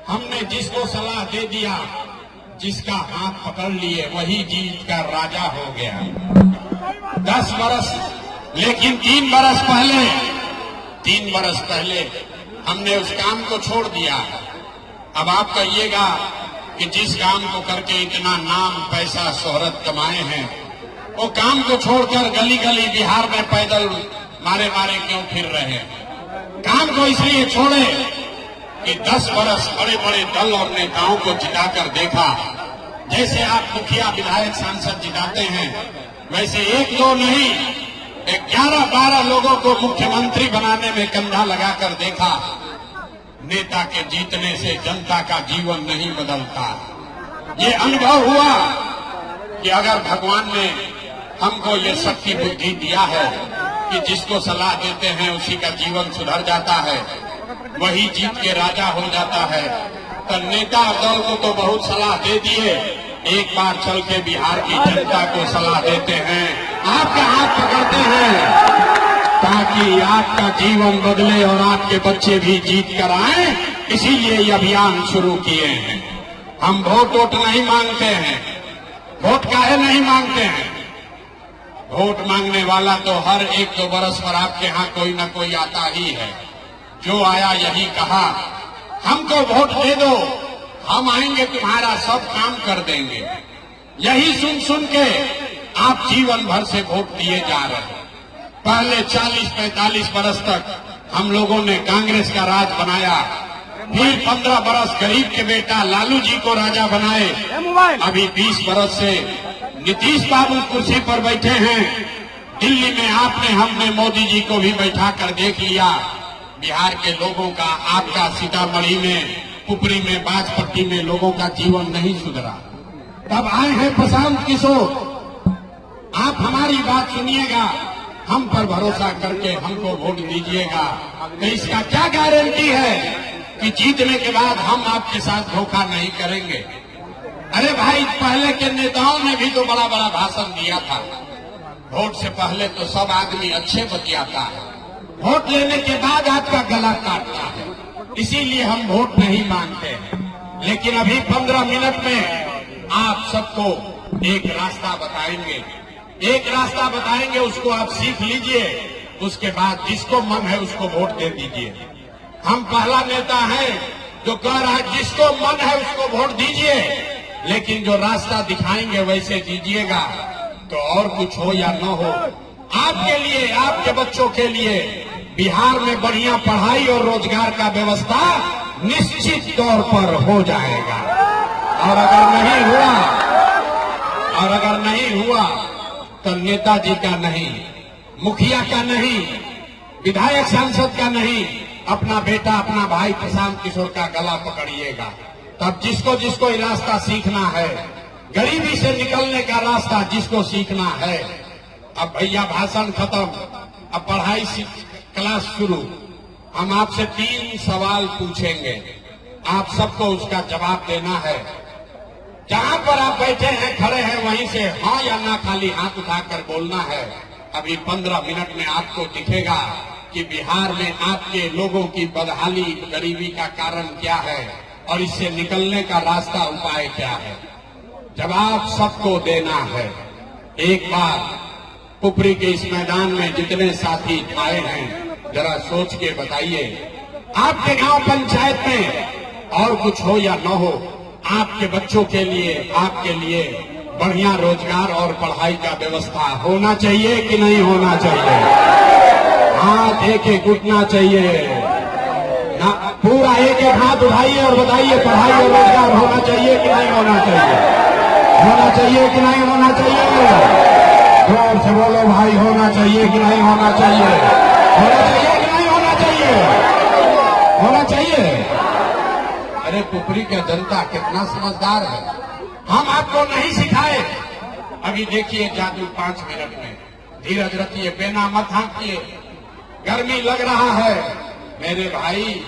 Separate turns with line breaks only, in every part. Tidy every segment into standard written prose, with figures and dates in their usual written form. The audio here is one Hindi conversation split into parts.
हमने जिसको सलाह दे दिया, जिसका हाथ पकड़ लिए, वही जीत का राजा हो गया। 10 बरस, लेकिन 3 बरस पहले हमने उस काम को छोड़ दिया। अब आप कहिएगा कि जिस काम को करके इतना नाम, पैसा, शोहरत कमाए हैं, वो काम को छोड़कर गली गली बिहार में पैदल मारे मारे क्यों फिर रहे हैं? काम को इसलिए छोड़े कि 10 बरस बड़े बड़े दल और नेताओं को जिताकर देखा। जैसे आप मुखिया, विधायक, सांसद जिताते हैं, वैसे 1-2 नहीं, 11-12 लोगों को मुख्यमंत्री बनाने में कंधा लगाकर देखा। नेता के जीतने से जनता का जीवन नहीं बदलता। ये अनुभव हुआ कि अगर भगवान ने हमको ये शक्ति बुद्धि दिया है कि जिसको सलाह देते हैं उसी का जीवन सुधर जाता है, वही जीत के राजा हो जाता है। तो नेता दल को तो बहुत सलाह दे दिए, एक बार चल के बिहार की जनता को सलाह देते हैं, आपका हाथ पकड़ते हैं ताकि आपका जीवन बदले और आपके बच्चे भी जीत कर आए। इसीलिए ये अभियान शुरू किए हैं। हम वोट नहीं मांगते हैं। वोट काहे नहीं मांगते हैं? वोट मांगने वाला तो हर 1-2 बरस पर आपके यहाँ कोई न कोई आता ही है। जो आया यही कहा, हमको वोट दे दो, हम आएंगे, तुम्हारा सब काम कर देंगे। यही सुन सुन के आप जीवन भर से वोट दिए जा रहे हैं। पहले 40-45 बरस तक हम लोगों ने कांग्रेस का राज बनाया, फिर 15 बरस गरीब के बेटा लालू जी को राजा बनाए। अभी 20 बरस से नीतीश बाबू कुर्सी पर बैठे हैं। दिल्ली में आपने, हमने मोदी जी को भी बैठा कर देख लिया। बिहार के लोगों का, आपका सीतामढ़ी में, पुपरी में, बाजपट्टी में लोगों का जीवन नहीं सुधरा। तब आए हैं प्रशांत किशोर। आप हमारी बात सुनिएगा, हम पर भरोसा करके हमको वोट दीजिएगा। तो इसका क्या गारंटी है कि जीतने के बाद हम आपके साथ धोखा नहीं करेंगे? अरे भाई, पहले के नेताओं ने भी तो बड़ा बड़ा भाषण दिया था। वोट से पहले तो सब आदमी अच्छे बतियाता है, वोट लेने के बाद आपका गला काटता है। इसीलिए हम वोट नहीं मांगते हैं। लेकिन अभी 15 मिनट में आप सबको एक रास्ता बताएंगे, उसको आप सीख लीजिए। उसके बाद जिसको मन है उसको वोट दे दीजिए। हम पहला नेता है जो कह रहा है जिसको मन है उसको वोट दीजिए, लेकिन जो रास्ता दिखाएंगे वैसे दीजिएगा। तो और कुछ हो या न हो, आपके लिए, आपके बच्चों के लिए बिहार में बढ़िया पढ़ाई और रोजगार का व्यवस्था निश्चित तौर पर हो जाएगा। और अगर नहीं हुआ तो नेताजी का नहीं, मुखिया का नहीं, विधायक सांसद का नहीं, अपना बेटा, अपना भाई प्रशांत किशोर का गला पकड़िएगा। तब जिसको जिसको ये रास्ता सीखना है, गरीबी से निकलने का रास्ता जिसको सीखना है, अब भैया भाषण खत्म, अब पढ़ाई क्लास शुरू। हम आपसे 3 सवाल पूछेंगे, आप सबको उसका जवाब देना है। जहां पर आप बैठे हैं, खड़े हैं, वहीं से हाँ या ना खाली हाथ उठाकर बोलना है। अभी 15 मिनट में आपको दिखेगा कि बिहार में आपके लोगों की बदहाली, गरीबी का कारण क्या है और इससे निकलने का रास्ता, उपाय क्या है। जवाब सबको देना है। एक बार पुपरी के इस मैदान में जितने साथी आए हैं, जरा सोच के बताइए, आपके गांव पंचायत में और कुछ हो या न हो, आपके बच्चों के लिए, आपके लिए बढ़िया रोजगार और पढ़ाई का व्यवस्था होना चाहिए कि नहीं होना चाहिए? हाथ एक उठना चाहिए ना, पूरा एक हाथ उठाइए और बताइए, पढ़ाई और रोजगार होना चाहिए कि नहीं होना चाहिए? होना चाहिए कि नहीं होना चाहिए? जोर से बोलो भाई, होना चाहिए कि नहीं होना चाहिए? होना चाहिए कि नहीं होना चाहिए? होना चाहिए। अरे पुपरी का जनता कितना समझदार है, हम आपको नहीं सिखाए। अभी देखिए जादू 5 मिनट में, धीरज रखिए, बेना मत हाँकिए। गर्मी लग रहा है मेरे भाई,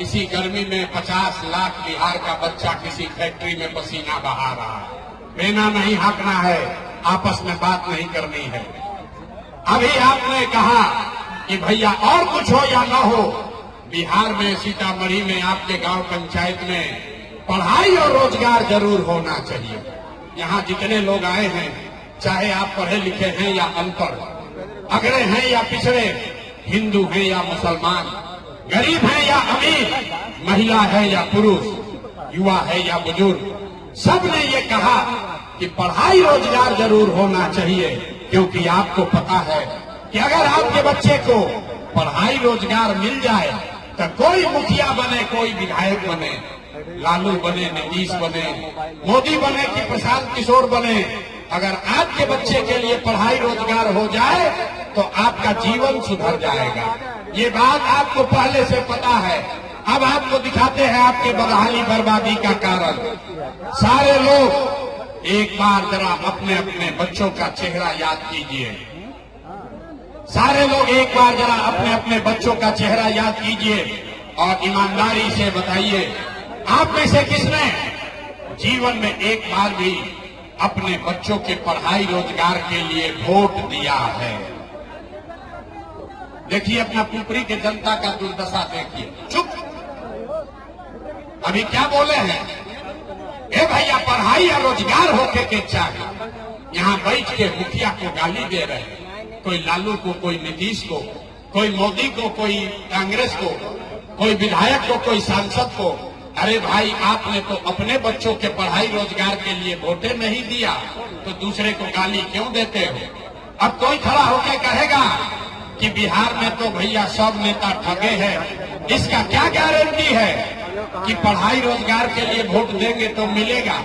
इसी गर्मी में 50 लाख बिहार का बच्चा किसी फैक्ट्री में पसीना बहा रहा है। बेना नहीं हाँकना है, आपस में बात नहीं करनी है। अभी आपने कहा कि भैया और कुछ हो या ना हो, बिहार में सीतामढ़ी में आपके गांव पंचायत में पढ़ाई और रोजगार जरूर होना चाहिए। यहाँ जितने लोग आए हैं, चाहे आप पढ़े लिखे हैं या अनपढ़, अगड़े हैं या पिछड़े, हिंदू हैं या मुसलमान, गरीब हैं या अमीर, महिला है या पुरुष, युवा है या बुजुर्ग, सब ने ये कहा कि पढ़ाई रोजगार जरूर होना चाहिए। क्योंकि आपको पता है कि अगर आपके बच्चे को पढ़ाई रोजगार मिल जाए तो कोई मुखिया बने, कोई विधायक बने, लालू बने, नीतीश बने, मोदी बने कि प्रशांत किशोर बने, अगर आपके बच्चे के लिए पढ़ाई रोजगार हो जाए तो आपका जीवन सुधर जाएगा। ये बात आपको पहले से पता है। अब आपको दिखाते हैं आपके बदहाली बर्बादी का कारण। सारे लोग एक बार जरा अपने अपने बच्चों का चेहरा याद कीजिए। सारे लोग एक बार जरा अपने अपने बच्चों का चेहरा याद कीजिए और ईमानदारी से बताइए, आप में से किसने जीवन में एक बार भी अपने बच्चों के पढ़ाई रोजगार के लिए वोट दिया है? देखिए अपना पुपरी के जनता का दुर्दशा देखिए। चुप, अभी क्या बोले हैं? ए भैया पढ़ाई या रोजगार होके के चाहिए। यहाँ बैठ के मुखिया को गाली दे रहे हैं, कोई लालू को, कोई नीतीश को, कोई मोदी को, कोई कांग्रेस को, कोई विधायक को, कोई सांसद को। अरे भाई आपने तो अपने बच्चों के पढ़ाई रोजगार के लिए वोटे नहीं दिया तो दूसरे को गाली क्यों देते हो? अब कोई खड़ा होकर कहेगा कि बिहार में तो भैया सब नेता ठगे हैं, इसका क्या गारंटी है कि पढ़ाई रोजगार के लिए वोट देंगे तो मिलेगा?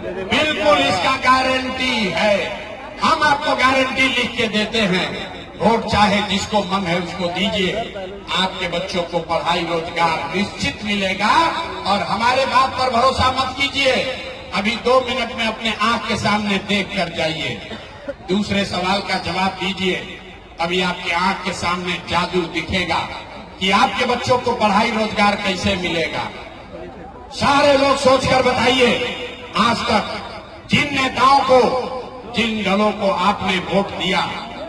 बिल्कुल इसका गारंटी है। हम आपको गारंटी लिख के देते हैं, वोट चाहे जिसको मन है उसको दीजिए, आपके बच्चों को पढ़ाई रोजगार निश्चित मिलेगा। और हमारे बात पर भरोसा मत कीजिए, अभी 2 मिनट में अपने आंख के सामने देख कर जाइए, दूसरे सवाल का जवाब दीजिए। अभी आपके आंख के सामने जादू दिखेगा कि आपके बच्चों को पढ़ाई रोजगार कैसे मिलेगा। सारे लोग सोचकर बताइए, आज तक जिन नेताओं को, जिन दलों को आपने वोट दिया,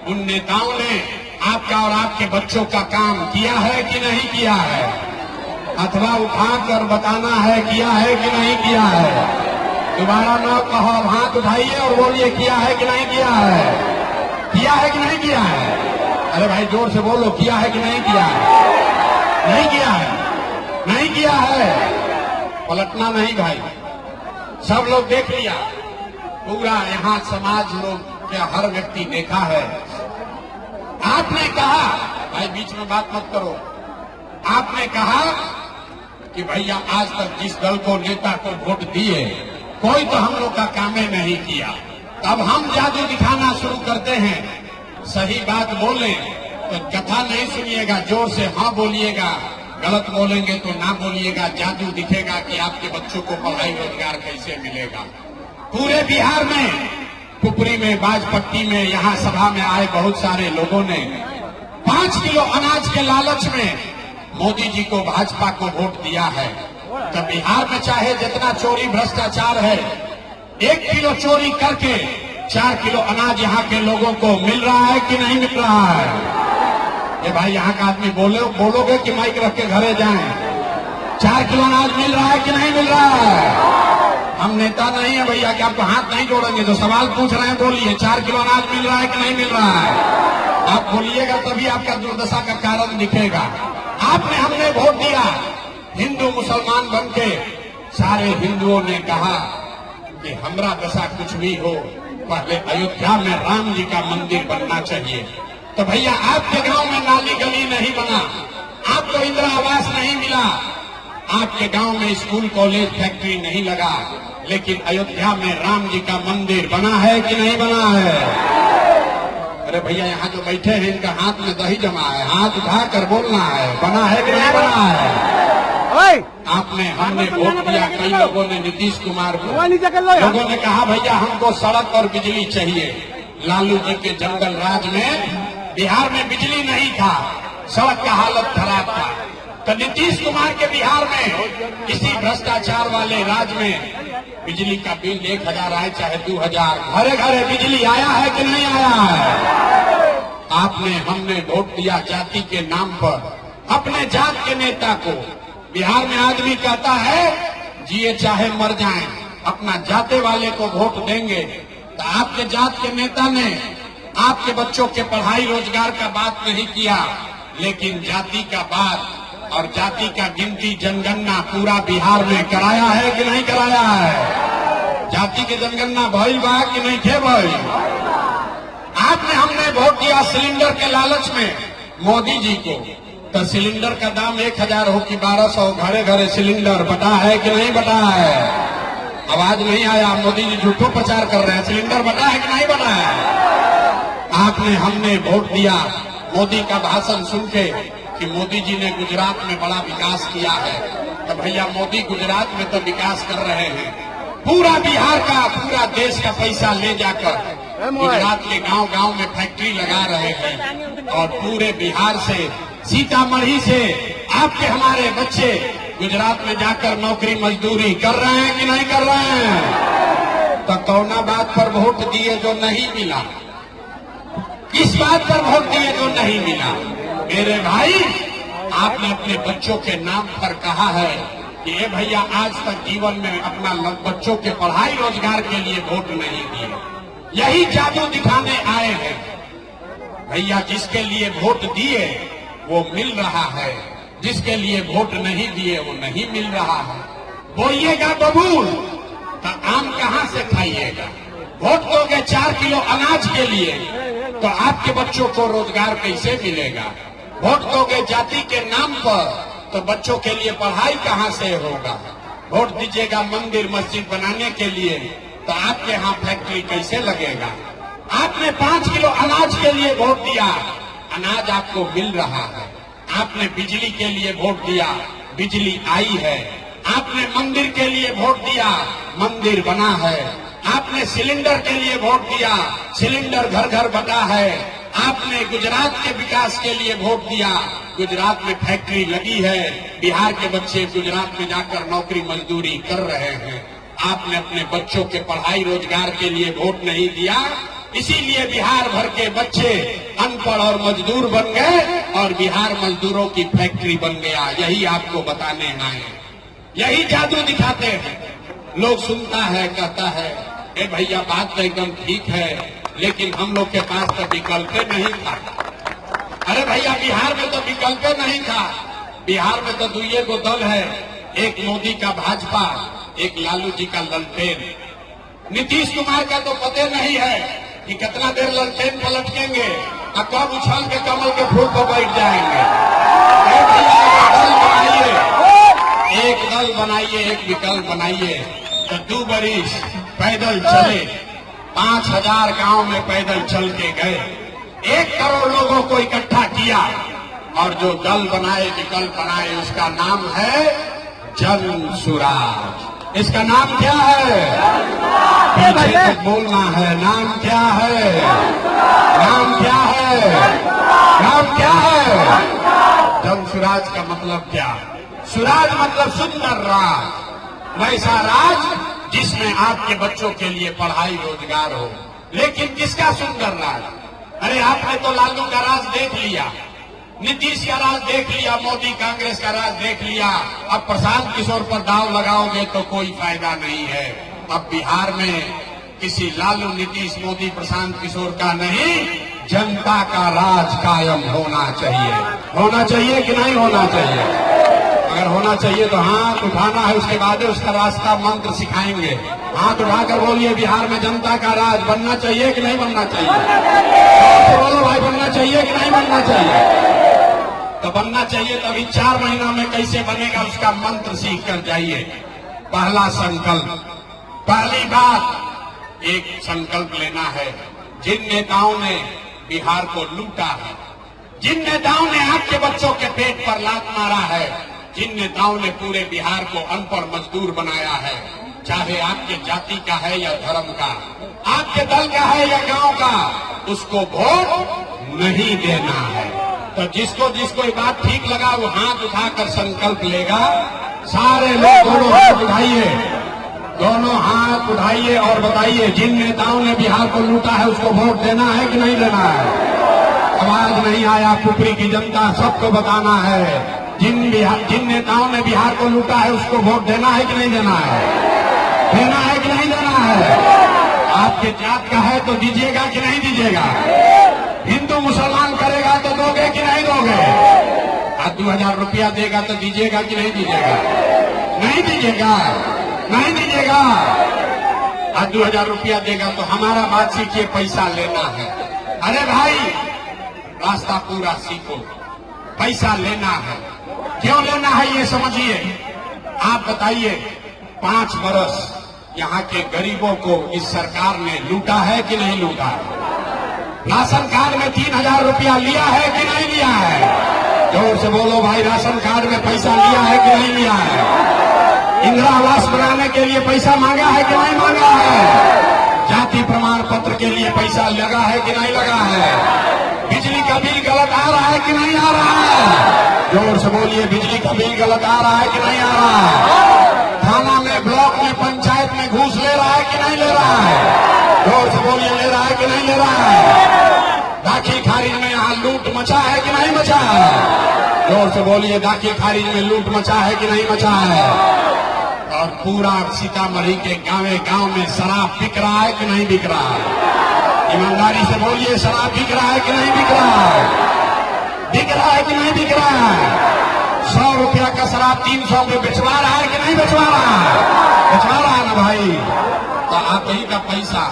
उन नेताओं ने आपका और आपके बच्चों का काम किया है कि नहीं किया है? अथवा उठाकर बताना है किया है कि नहीं किया है? दोबारा न कहो, हाथ उठाइए और बोलिए किया है कि नहीं किया है? किया है कि नहीं किया है? अरे भाई जोर से बोलो, किया है कि नहीं किया है? नहीं किया है, नहीं किया है। पलटना नहीं भाई, सब लोग देख लिया, पूरा यहाँ समाज लोग क्या हर व्यक्ति देखा है। आपने कहा, भाई बीच में बात मत करो, आपने कहा कि भैया आज तक जिस दल को, नेता को वोट दिए, कोई तो हम लोग का काम ही नहीं किया। अब हम जादू दिखाना शुरू करते हैं। सही बात बोले तो कथा नहीं सुनिएगा, जोर से हाँ बोलिएगा, गलत बोलेंगे तो ना बोलिएगा। जादू दिखेगा कि आपके बच्चों को पढ़ाई रोजगार कैसे मिलेगा। पूरे बिहार में, पुपरी में, बाजपट्टी में, यहाँ सभा में आए बहुत सारे लोगों ने 5 किलो अनाज के लालच में मोदी जी को, भाजपा को वोट दिया है। तो बिहार में चाहे जितना चोरी भ्रष्टाचार है, 1 किलो चोरी करके 4 किलो अनाज यहाँ के लोगों को मिल रहा है कि नहीं मिल रहा है? ये भाई यहाँ का आदमी बोलोगे कि माइक रख के घरे जाएं? 4 किलो अनाज मिल रहा है कि नहीं मिल रहा है? हम नेता नहीं है भैया कि आपको हाथ नहीं जोड़ेंगे, जो सवाल पूछ रहे हैं बोलिए, 4 किलो अनाज मिल रहा है कि नहीं मिल रहा है? आप बोलिएगा तभी आपका दुर्दशा का कारण दिखेगा। आपने, हमने वोट दिया, हिंदू मुसलमान बनके सारे हिंदुओं ने कहा कि हमरा दशा कुछ भी हो, पहले अयोध्या में राम जी का मंदिर बनना चाहिए। तो भैया आपके गांव में नाली गली नहीं बना, आपको इंदिरा आवास नहीं मिला, आपके गांव में स्कूल कॉलेज फैक्ट्री नहीं लगा, लेकिन अयोध्या में राम जी का मंदिर बना है कि नहीं बना है? अरे भैया यहाँ जो बैठे हैं इनका हाथ में दही जमा है, हाथ उठाकर बोलना है, बना है कि नहीं बना है? आपने, हमने वोट दिया, कई लोगों ने नीतीश कुमार को, लोगों ने कहा भैया हमको सड़क और बिजली चाहिए। लालू जी के जंगल राज में बिहार में बिजली नहीं था, सड़क का हालत खराब था। तो नीतीश कुमार के बिहार में इसी भ्रष्टाचार वाले राज में बिजली का बिल 1000 आए चाहे 2000, घरे घरे बिजली आया है कि नहीं आया है? आपने, हमने वोट दिया जाति के नाम पर, अपने जात के नेता को। बिहार में आदमी कहता है जिए चाहे मर जाएं, अपना जाते वाले को वोट देंगे। तो आपके जात के नेता ने आपके बच्चों के पढ़ाई रोजगार का बात नहीं किया, लेकिन जाति का बात और जाति का गिनती जनगणना पूरा बिहार में कराया है कि नहीं कराया है? जाति के जनगणना भइल बा कि नहीं थे भइल? हमने वोट दिया सिलेंडर के लालच में मोदी जी को। तो सिलेंडर का दाम 1000 हो कि 1200, घरे घरे सिलेंडर बटा है कि नहीं बटा है? आवाज नहीं आया। मोदी जी झूठो प्रचार कर रहे हैं। सिलेंडर बटा है कि नहीं बटा है? हमने वोट दिया मोदी का भाषण सुन के कि मोदी जी ने गुजरात में बड़ा विकास किया है। तो भैया मोदी गुजरात में तो विकास कर रहे हैं, पूरा बिहार का, पूरा देश का पैसा ले जाकर गुजरात के गांव-गांव में फैक्ट्री लगा रहे हैं। और पूरे बिहार से, सीतामढ़ी से आपके हमारे बच्चे गुजरात में जाकर नौकरी मजदूरी कर रहे हैं कि नहीं कर रहे हैं? तो कौना बात पर वोट दिए जो नहीं मिला? किस बात पर वोट दिए जो नहीं मिला? मेरे भाई, आपने अपने बच्चों के नाम पर कहा है कि ये भैया आज तक जीवन में अपना बच्चों के पढ़ाई रोजगार के लिए वोट नहीं दिए। यही जादू दिखाने आए हैं। भैया जिसके लिए वोट दिए वो मिल रहा है, जिसके लिए वोट नहीं दिए वो नहीं मिल रहा है। बोइएगा बबूल तो आम कहां से खाइएगा? वोट दोगे 4 किलो अनाज के लिए तो आपके बच्चों को रोजगार कैसे मिलेगा? वोट दोगे जाति के नाम पर तो बच्चों के लिए पढ़ाई कहां से होगा? वोट दीजिएगा मंदिर मस्जिद बनाने के लिए तो आपके यहाँ फैक्ट्री कैसे लगेगा? आपने 5 किलो अनाज के लिए वोट दिया, अनाज आपको मिल रहा है। आपने बिजली के लिए वोट दिया, बिजली आई है। आपने मंदिर के लिए वोट दिया, मंदिर बना है। आपने सिलेंडर के लिए वोट दिया, सिलेंडर घर घर बटा है। आपने गुजरात के विकास के लिए वोट दिया, गुजरात में फैक्ट्री लगी है। बिहार के बच्चे गुजरात में जाकर नौकरी मजदूरी कर रहे हैं। आपने अपने बच्चों के पढ़ाई रोजगार के लिए वोट नहीं दिया, इसीलिए बिहार भर के बच्चे अनपढ़ और मजदूर बन गए और बिहार मजदूरों की फैक्ट्री बन गया। यही आपको बताने आए, यही जादू दिखाते हैं। लोग सुनता है, कहता है ए भैया बात तो एकदम ठीक है, लेकिन हम लोग के पास तो विकल्प नहीं था। अरे भैया बिहार में तो विकल्प नहीं था। बिहार में तो दुइये को दल है, एक मोदी का भाजपा, एक लालू जी का ललटेन। नीतीश कुमार का तो पता नहीं है कि कितना देर ललटेन पलटकेंगे और कब उछल के कमल के फूल पर बैठ जाएंगे। एक दल बनाइए, एक विकल्प बनाइए। तो 2 बरिस पैदल चले, 5000 गांव में पैदल चल के गए, 1 करोड़ लोगों को इकट्ठा किया और जो दल बनाए, विकल्प बनाए, उसका नाम है जन सुराज। इसका नाम क्या है? पीछे तक बोलना है। नाम क्या है? नाम क्या है? नाम क्या है? जन सुराज का मतलब क्या? सुराज मतलब सुंदर राज, वैसा राज जिसमें आपके बच्चों के लिए पढ़ाई रोजगार हो। लेकिन किसका सुंदर राज? अरे आपने तो लालू का राज देख लिया, नीतीश का राज देख लिया, मोदी कांग्रेस का राज देख लिया। अब प्रशांत किशोर पर दाव लगाओगे तो कोई फायदा नहीं है। अब बिहार में किसी लालू, नीतीश, मोदी, प्रशांत किशोर का नहीं, जनता का राज कायम होना चाहिए। होना चाहिए कि नहीं होना चाहिए? अगर होना चाहिए तो हाथ उठाना है, उसके बाद उसका रास्ता मंत्र सिखाएंगे। हाथ उठाकर बोलिए बिहार में जनता का राज बनना चाहिए कि नहीं बनना चाहिए? तो बोलो भाई, बनना चाहिए कि नहीं बनना चाहिए? तो बनना चाहिए। तो अभी 4 महीना में कैसे बनेगा उसका मंत्र सीख कर जाइए। पहला संकल्प, पहली बात, एक संकल्प लेना है। जिन नेताओं ने बिहार को लूटा है, जिन नेताओं ने आपके बच्चों के पेट पर लात मारा है, जिन नेताओं ने पूरे बिहार को अनपढ़ मजदूर बनाया है, चाहे आपके जाति का है या धर्म का, आपके दल का है या गांव का, उसको वोट नहीं देना है। तो जिसको जिसको ये बात ठीक लगा वो हाथ उठाकर संकल्प लेगा। सारे लोग दोनों हाथ उठाइए, दोनों हाथ उठाइए और बताइए जिन नेताओं ने बिहार को लूटा है उसको वोट देना है कि नहीं देना है? आवाज नहीं आया, पुपरी की जनता सबको बताना है। जिन नेताओं ने बिहार को लूटा है उसको वोट देना है कि नहीं देना है? देना है कि नहीं देना है? आपके जात का है तो दीजिएगा कि नहीं दीजिएगा? हिंदू मुसलमान करेगा तो दोगे कि नहीं दोगे? 2000 रुपया देगा तो दीजिएगा कि नहीं दीजिएगा? नहीं दीजिएगा, नहीं दीजिएगा। 2000 रुपया देगा तो हमारा बात सीखिए, पैसा लेना है। अरे भाई, रास्ता पूरा सीखो, पैसा लेना है। क्यों लेना है ये समझिए। आप बताइए, 5 बरस यहाँ के गरीबों को इस सरकार ने लूटा है कि नहीं लूटा है? राशन कार्ड में 3000 रुपया लिया है कि नहीं लिया है? जोर से बोलो भाई, राशन कार्ड में पैसा लिया है कि नहीं लिया है? इंदिरा आवास बनाने के लिए पैसा मांगा है कि नहीं मांगा है? जाति प्रमाण पत्र के लिए पैसा लगा है कि नहीं लगा है? बिजली का बिल गलत आ रहा है कि नहीं आ रहा है? जोर से बोलिए, बिजली का बिल गलत आ रहा है कि नहीं आ रहा है? थाना में, ब्लॉक में, पंचायत में घूस ले रहा है कि नहीं ले रहा है? जोर से बोलिए, ले रहा है कि नहीं ले रहा है? दाखिल खारिज में यहाँ लूट मचा है कि नहीं मचा है? जोर से बोलिए, दाखिल खारिज में लूट मचा है कि नहीं मचा है? और पूरा सीतामढ़ी के गांव में शराब बिक रहा है कि नहीं बिक रहा है? ईमानदारी से बोलिए, शराब बिक रहा है कि नहीं बिक रहा है? बिक रहा है कि नहीं बिक रहा है? 100 रुपया का शराब 300 में बेचवा रहा है कि नहीं बेचवा रहा है? बेचवा रहा है ना भाई। तो आप ही का पैसा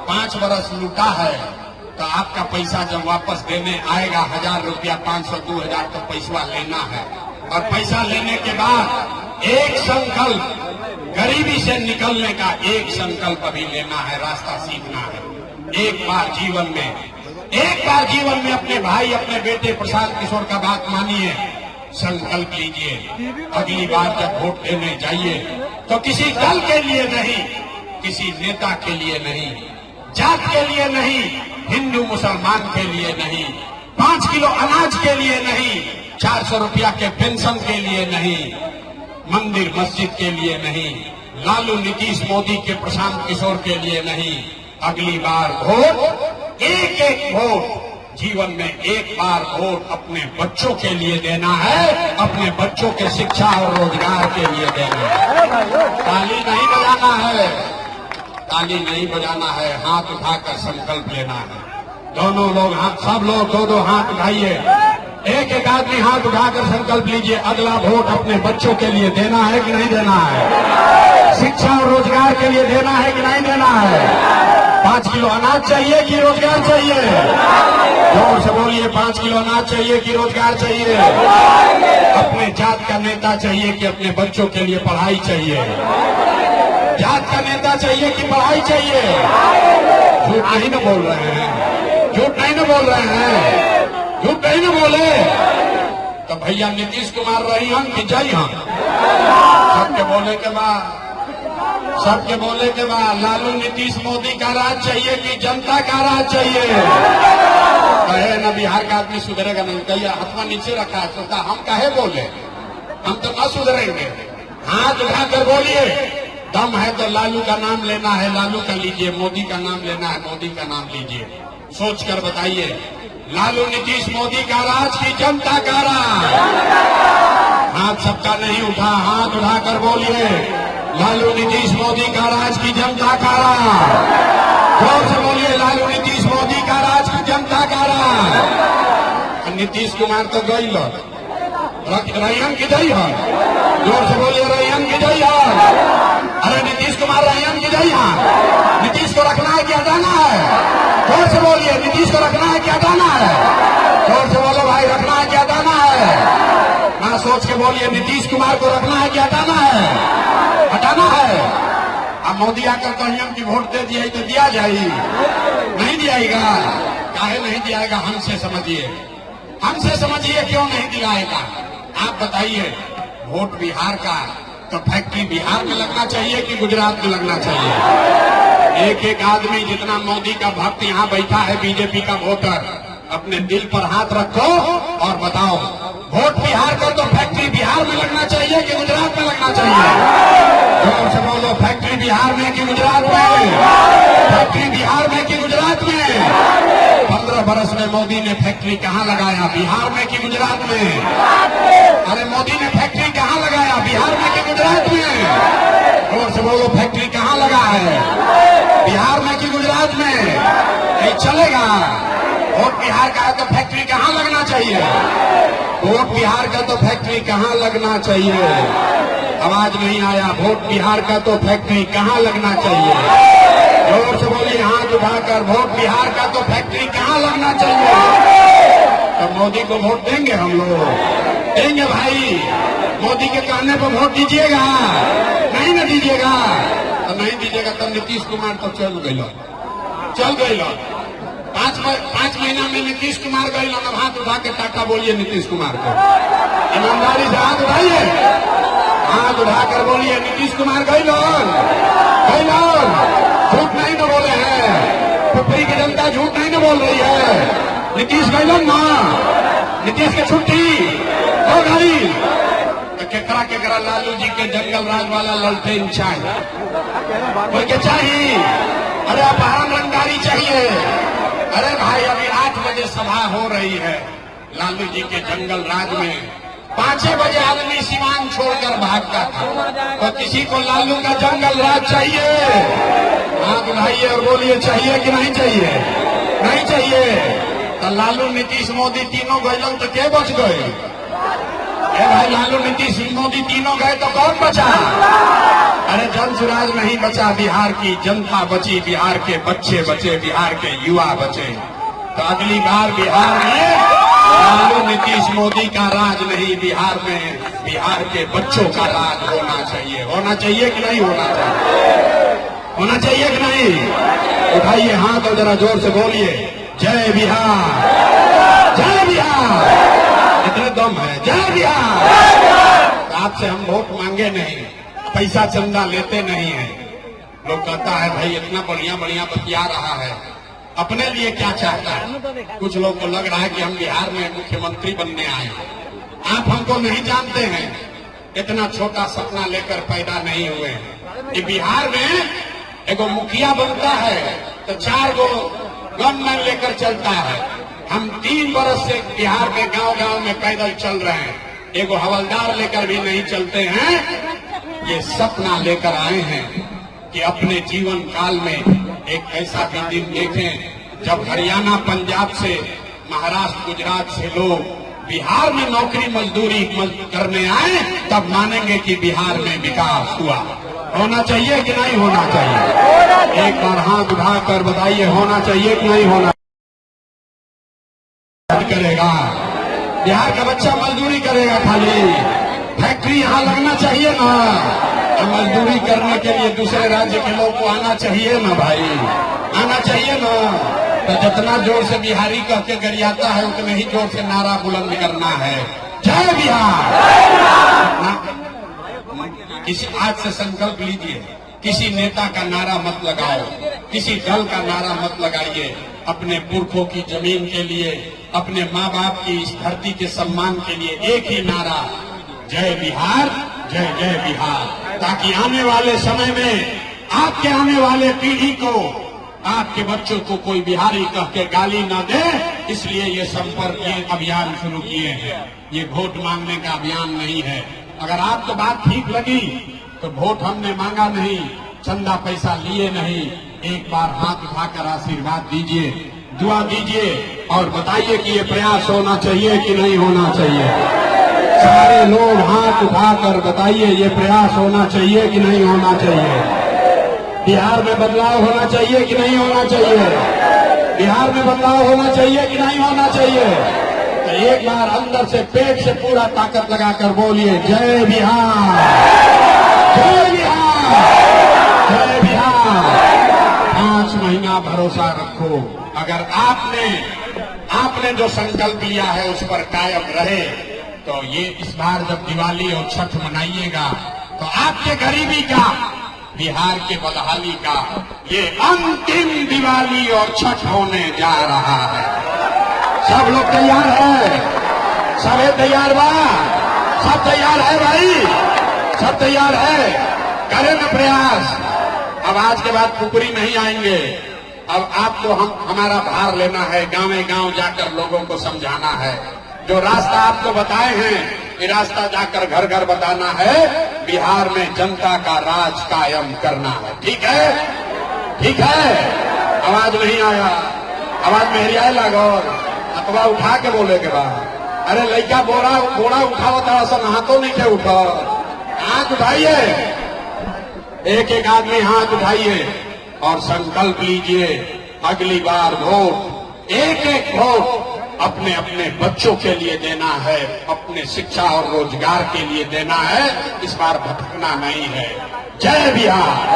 5 बरस लूटा है, तो आपका पैसा जब वापस देने आएगा 1000 रुपया, 500, 2000 तो पैसा लेना है। और पैसा लेने के बाद एक संकल्प, गरीबी से निकलने का एक संकल्प अभी लेना है, रास्ता सीखना है। एक बार जीवन में अपने भाई, अपने बेटे प्रशांत किशोर का बात मानिए, संकल्प लीजिए। अगली बार जब वोट देने जाइए तो किसी दल के लिए नहीं, किसी नेता के लिए नहीं, जात के लिए नहीं, हिंदू मुसलमान के लिए नहीं, 5 किलो अनाज के लिए नहीं, 400 रुपया के पेंशन के लिए नहीं, मंदिर मस्जिद के लिए नहीं, लालू नीतीश मोदी के प्रशांत किशोर के लिए नहीं। अगली बार वोट, एक वोट, जीवन में एक बार वोट अपने बच्चों के लिए देना है, अपने बच्चों के शिक्षा और रोजगार के लिए देना है। ताली नहीं बजाना है, ताली नहीं बजाना है, हाथ उठाकर संकल्प लेना है। दोनों लोग हाथ, सब लोग 2-2 हाथ उठाइए, एक आदमी हाथ उठाकर संकल्प लीजिए, अगला वोट अपने बच्चों के लिए देना है कि नहीं देना है? शिक्षा और रोजगार के लिए देना है कि नहीं देना है? 5 किलो अनाज चाहिए कि रोजगार चाहिए? जोर से बोलिए, 5 किलो अनाज चाहिए कि रोजगार चाहिए? अपने जात का नेता चाहिए कि अपने बच्चों के लिए पढ़ाई चाहिए? जात का नेता चाहिए कि पढ़ाई चाहिए? झूठ नहीं न बोल रहे हैं, झूठ नहीं न बोल रहे हैं, झूठ नहीं न बोले। तो भैया नीतीश कुमार रही हम कि जय हम? सबके बोले के बाद लालू नीतीश मोदी का राज चाहिए कि जनता का राज चाहिए? कहे न बिहार का आदमी सुधरेगा नहीं, कहिए हाथ नीचे रखा है, सोचता हम काहे बोले, हम तो न सुधरेंगे। हाथ उठाकर बोलिए, दम है तो लालू का नाम लेना है, लालू का लीजिए, मोदी का नाम लेना है, मोदी का नाम लीजिए। सोच कर बताइए, लालू नीतीश मोदी का राज की जनता का राज? हाथ सबका नहीं उठा, हाथ उठाकर बोलिए, लालू नीतीश मोदी का राज की जनता का राज? जोर से बोलिए, लालू नीतीश मोदी का राज की जनता का राज? नीतीश कुमार तो गई लो, रैयन की जई है। जोर से बोलिए, रैयन की जई है। अरे नीतीश कुमार रैयन की जई है। नीतीश को रखना है कि हटाना है? जोर से बोलिए, नीतीश को रखना है कि हटाना है? जोर से बोलो भाई, रखना है कि हटाना है? ना सोच के बोलिए, नीतीश कुमार को रखना है कि हटाना है? हटाना है। अब मोदी आकर कहिए कि वोट दे दिया तो दिया जाए, नहीं दियाएगा। काहे नहीं दियाएगा? हमसे समझिए, हमसे समझिए क्यों नहीं दिलाएगा। आप बताइए, वोट बिहार का तो फैक्ट्री बिहार में लगना चाहिए कि गुजरात में लगना चाहिए? एक आदमी जितना मोदी का भक्त यहाँ बैठा है, बीजेपी का वोटर, अपने दिल पर हाथ रखो और बताओ, वोट बिहार का तो फैक्ट्री बिहार में लगना चाहिए कि गुजरात में लगना चाहिए? जोर से बोलो, फैक्ट्री बिहार में कि गुजरात में? फैक्ट्री बिहार में कि गुजरात में? 15 बरस में मोदी ने फैक्ट्री कहाँ लगाया? बिहार में कि गुजरात में? अरे मोदी ने फैक्ट्री कहाँ लगाया? बिहार में कि गुजरात में? जोर से बोलो, फैक्ट्री कहाँ लगा है? बिहार में कि गुजरात में? नहीं चलेगा। वोट बिहार का है तो फैक्ट्री कहाँ लगना चाहिए? वोट बिहार का तो फैक्ट्री कहाँ लगना चाहिए? आवाज नहीं आया। वोट बिहार का तो फैक्ट्री कहाँ लगना चाहिए? जोर से बोलिए, हाथ उठाकर, वोट बिहार का तो फैक्ट्री कहाँ लगना चाहिए? तो मोदी को वोट देंगे हम लोग? देंगे भाई। मोदी के कहने पर वोट दीजिएगा, नहीं ना दीजिएगा? तो नहीं दीजिएगा तो नीतीश कुमार तो चल गई। 5 महीना में नीतीश कुमार गई। अब हाथ उठा के टाटा बोलिए नीतीश कुमार को। ईमानदारी से हाथ उठाइए, हाथ उठाकर बोलिए नीतीश कुमार गई लोग। झूठ नहीं न बोले हैं। पुपरी की जनता झूठ नहीं न बोल रही है। नीतीश गई लोग ना, नीतीश की छुट्टी हो गई। केकरा लालू जी के जंगल राज वाला ललटेन चाहिए, कोई के चाहिए? अरे अपहरण रंगदारी चाहिए। अरे भाई, अभी 8 बजे सभा हो रही है लालू जी के जंगल राज में। 5 बजे आदमी सीवान छोड़कर भागता था। तो किसी को लालू का जंगल राज चाहिए? हाथ उठाइए और बोलिए, चाहिए कि नहीं चाहिए? नहीं चाहिए। तो लालू, नीतीश, मोदी तीनों गए तो के बच गए? भाई, लालू, नीतीश, मोदी तीनों गए तो कौन बचा? अरे जनसुराज नहीं बचा, बिहार की जनता बची, बिहार के बच्चे बचे, बिहार के युवा बचे। तो अगली बार बिहार में लालू, नीतीश, मोदी का राज नहीं, बिहार में बिहार के बच्चों का राज होना चाहिए। होना चाहिए कि नहीं होना चाहिए? होना चाहिए कि नहीं? उठाइए हाथ और जरा जोर से बोलिए, जय बिहार, जय बिहार। इतने दम है, जय बिहार। आपसे हम वोट मांगे नहीं, पैसा चंदा लेते नहीं है। लोग कहता है भाई इतना बढ़िया बतिया रहा है, अपने लिए क्या चाहता है? कुछ लोग को लग रहा है कि हम बिहार में मुख्यमंत्री बनने आए हैं। आप हमको नहीं जानते हैं, इतना छोटा सपना लेकर पैदा नहीं हुए हैं। कि बिहार में एगो मुखिया बनता है तो 4 गो गनमैन लेकर चलता है। हम 3 बरस से बिहार में गांव में पैदल चल रहे हैं, एगो हवलदार लेकर भी नहीं चलते हैं। ये सपना लेकर आए हैं कि अपने जीवन काल में एक ऐसा भी दिन देखें जब हरियाणा, पंजाब से, महाराष्ट्र, गुजरात से लोग बिहार में नौकरी मजदूरी करने आए, तब मानेंगे कि बिहार में विकास हुआ। होना चाहिए कि नहीं होना चाहिए? एक बार हाथ उठाकर बताइए, होना चाहिए कि नहीं होना? करेगा बिहार का बच्चा मजदूरी करेगा, खाली फैक्ट्री यहाँ लगना चाहिए ना। मजदूरी करने के लिए दूसरे राज्य के लोग को आना चाहिए ना भाई, आना चाहिए ना। तो जितना जोर से बिहारी कह के गरियाता है, उतने ही जोर से नारा बुलंद करना है, जय बिहार। किसी आज से संकल्प लीजिए, किसी नेता का नारा मत लगाओ, किसी दल का नारा मत लगाइए। अपने पुरखों की जमीन के लिए, अपने माँ बाप की इस धरती के सम्मान के लिए एक ही नारा, जय बिहार, जय जय बिहार। ताकि आने वाले समय में आपके आने वाले पीढ़ी को, आपके बच्चों को कोई बिहारी कह के गाली न दे। इसलिए ये संपर्क, ये अभियान शुरू किए हैं। ये वोट मांगने का अभियान नहीं है। अगर आपको बात ठीक लगी तो वोट हमने मांगा नहीं, चंदा पैसा लिए नहीं। एक बार हाथ उठाकर आशीर्वाद दीजिए, दुआ दीजिए और बताइए कि ये प्रयास होना चाहिए कि नहीं होना चाहिए। सारे लोग हाथ उठाकर बताइए, ये प्रयास होना चाहिए कि नहीं होना चाहिए। बिहार में बदलाव होना चाहिए कि नहीं होना चाहिए? बिहार में बदलाव होना चाहिए कि नहीं होना चाहिए? तो एक बार अंदर से, पेट से पूरा ताकत लगाकर बोलिए, जय बिहार, जय बिहार, जय बिहार। 5 महीना भरोसा रखो। अगर आपने जो संकल्प लिया है उस पर कायम रहे, तो ये इस बार जब दिवाली और छठ मनाइएगा तो आपके गरीबी का, बिहार के बदहाली का ये अंतिम दिवाली और छठ होने जा रहा है। सब लोग तैयार है? सबे तैयार बा? सब तैयार है भाई? सब तैयार है? करें ना प्रयास। अब आज के बाद पुपरी नहीं आएंगे, अब आपको हमारा भार लेना है, गांवे गांव जाकर लोगों को समझाना है। जो रास्ता आपको बताए हैं, ये रास्ता जाकर घर घर बताना है। बिहार में जनता का राज कायम करना है। ठीक है, ठीक है। आवाज नहीं आया, आवाज मेहरिया लागो, अथवा उठा के बोले के बाद। अरे लड़का बोरा उठाओ था, सब हाथों नहीं के उठाओ, हाथ उठाइए, एक एक आदमी हाथ उठाइए और संकल्प लीजिए अगली बार वोट, एक एक वोट अपने अपने बच्चों के लिए देना है, अपने शिक्षा और रोजगार के लिए देना है। इस बार भटकना नहीं है। जय बिहार।